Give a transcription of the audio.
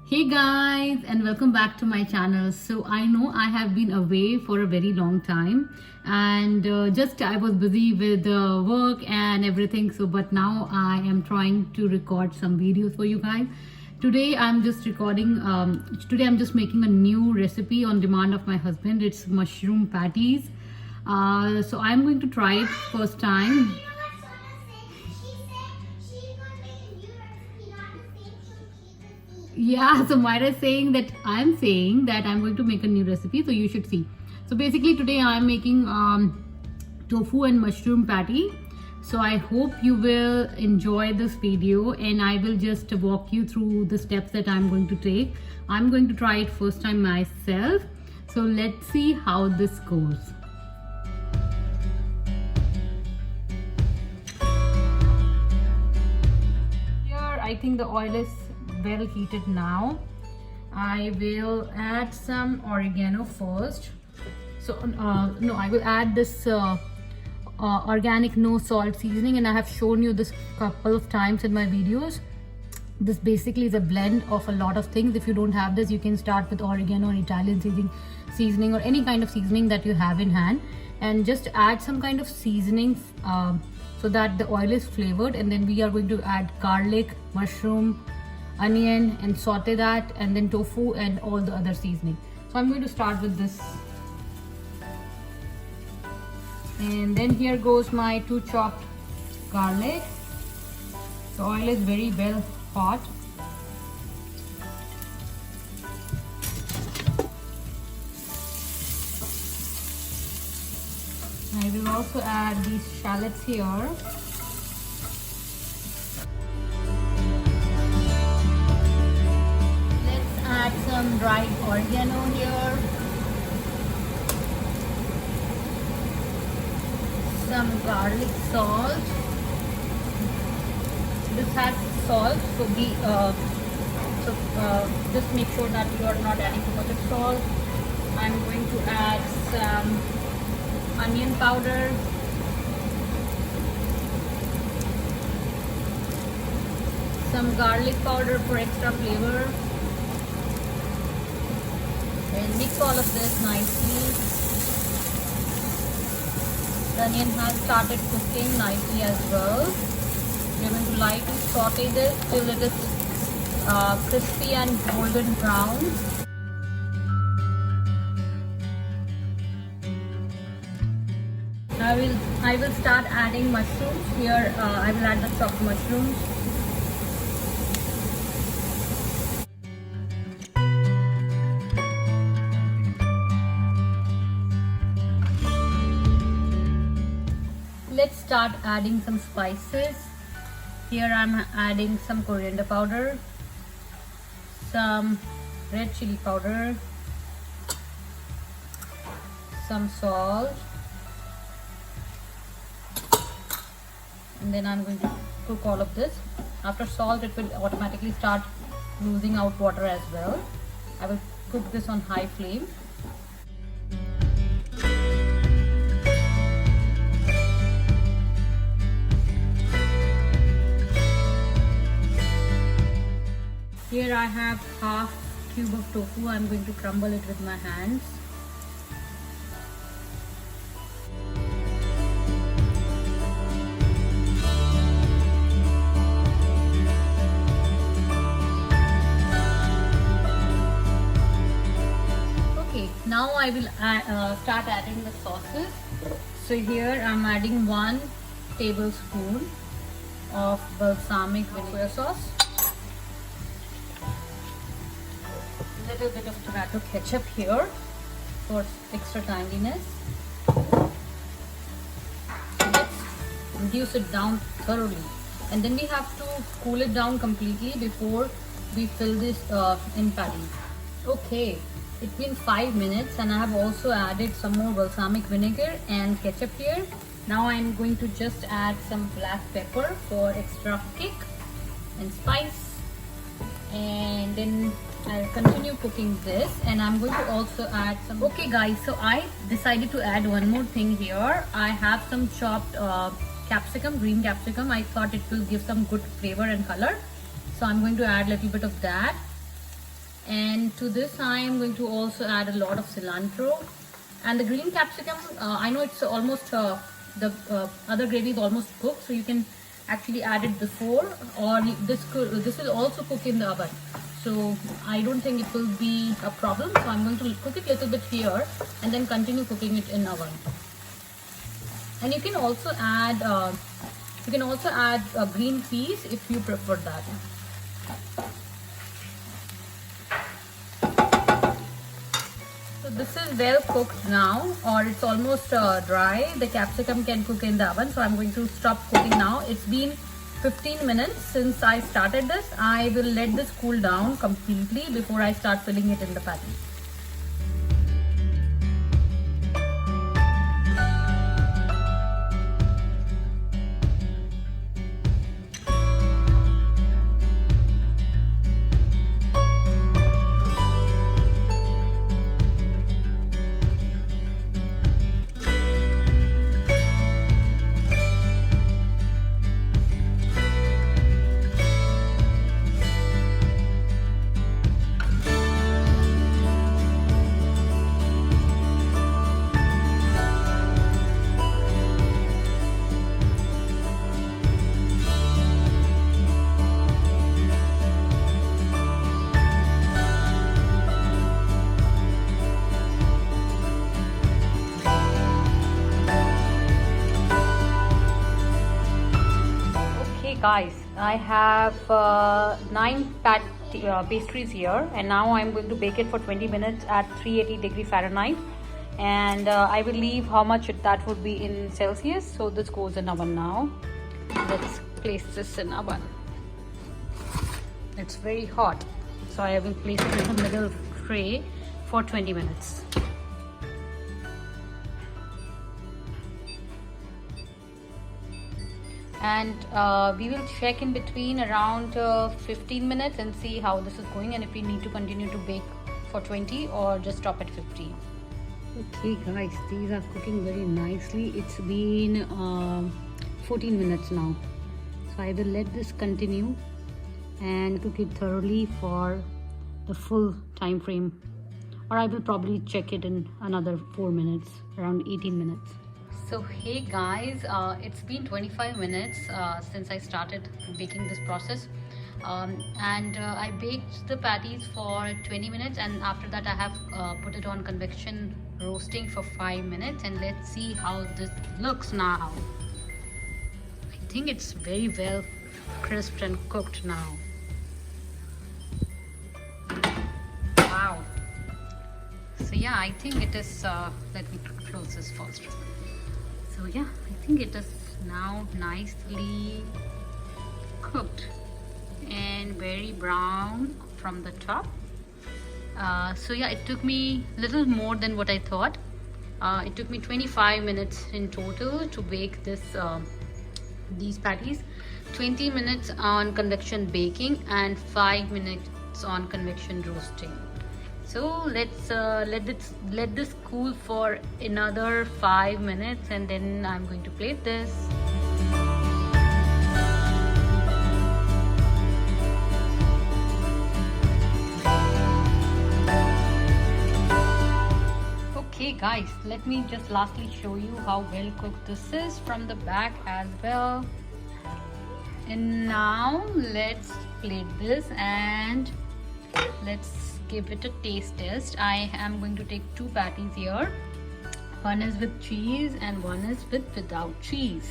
Hey guys, and welcome back to my channel. So I know I have been away for a very long time, and just I was busy with work and everything. But now I am trying to record some videos for you guys. Today I'm just recording. Today I'm just making a new recipe on demand of my husband. It's mushroom patties. So I'm going to try it first time. Yeah, so Myra is saying that I'm going to make a new recipe, so you should see. So basically today I'm making tofu and mushroom patty. So I hope you will enjoy this video, and I will just walk you through the steps that I'm going to take. I'm going to try it first time myself. So let's see how this goes. Here I think the oil is well heated now. I will add some oregano first. So no, I will add this organic no salt seasoning, and I have shown you this couple of times in my videos. This basically is a blend of a lot of things. If you don't have this, you can start with oregano or Italian seasoning or any kind of seasoning that you have in hand, and just add some kind of seasoning so that the oil is flavored. And then we are going to add garlic, mushroom, onion, and saute that, and then tofu and all the other seasoning. So I'm going to start with this, and then here goes my 2 chopped garlic. The oil is very well hot. I will also add these shallots here. Add some dried oregano here, some garlic salt. This has salt, so just make sure that you are not adding too much of salt. I'm going to add some onion powder, some garlic powder for extra flavor. And mix all of this nicely. The onion has started cooking nicely as well. We're going to lightly saute this till it is crispy and golden brown. I will start adding mushrooms here. I will add the chopped mushrooms. Let's start adding some spices. Here I'm adding some coriander powder, some red chili powder, some salt, and then I'm going to cook all of this. After salt, it will automatically start losing out water as well. I will cook this on high flame. Here I have half cube of tofu. I'm going to crumble it with my hands. Okay, now I will start adding the sauces. So here I'm adding 1 tablespoon of balsamic vinegar sauce. Little bit of tomato ketchup here for extra tanginess. Let's reduce it down thoroughly, and then we have to cool it down completely before we fill this in patty. Okay, it's been 5 minutes, and I have also added some more balsamic vinegar and ketchup here. Now I'm going to just add some black pepper for extra kick and spice, and then I'll continue cooking this, and I'm going to also add some. Okay guys, so I decided to add one more thing here. I have some chopped capsicum, green capsicum. I thought it will give some good flavor and color, so I'm going to add a little bit of that. And to this I am going to also add a lot of cilantro. And the green capsicum, I know it's almost, the other gravy is almost cooked, so you can actually add it before, or this will also cook in the oven. So I don't think it will be a problem. So I'm going to cook it a little bit here and then continue cooking it in oven. And you can also add green peas if you prefer that. So this is well cooked now, or it's almost dry. The capsicum can cook in the oven, so I'm going to stop cooking now. It's been 15 minutes since I started this. I will let this cool down completely before I start filling it in the patty. Guys, I have 9 pastries here, and now I'm going to bake it for 20 minutes at 380 Fahrenheit. And I will leave how much that would be in Celsius. So this goes in oven now. Let's place this in oven. It's very hot, so I will place it in the middle tray for 20 minutes. And we will check in between around 15 minutes and see how this is going, and if we need to continue to bake for 20 or just stop at 15. Okay guys, these are cooking very nicely. It's been 14 minutes now, so I will let this continue and cook it thoroughly for the full time frame, or I will probably check it in another 4 minutes, around 18 minutes. So hey guys, it's been 25 minutes since I started baking this process, and I baked the patties for 20 minutes, and after that I have put it on convection roasting for 5 minutes, and let's see how this looks now. I think it's very well crisped and cooked now. Wow. So yeah, I think it is, let me close this first. So yeah, I think it is now nicely cooked and very brown from the top. So yeah, it took me a little more than what I thought. It took me 25 minutes in total to bake this these patties. 20 minutes on convection baking and 5 minutes on convection roasting. So let's let this cool for another 5 minutes, and then I'm going to plate this. Okay guys, let me just lastly show you how well cooked this is from the back as well. And now let's plate this and let's give it a taste test. I am going to take 2 patties here. One is with cheese and one is without cheese.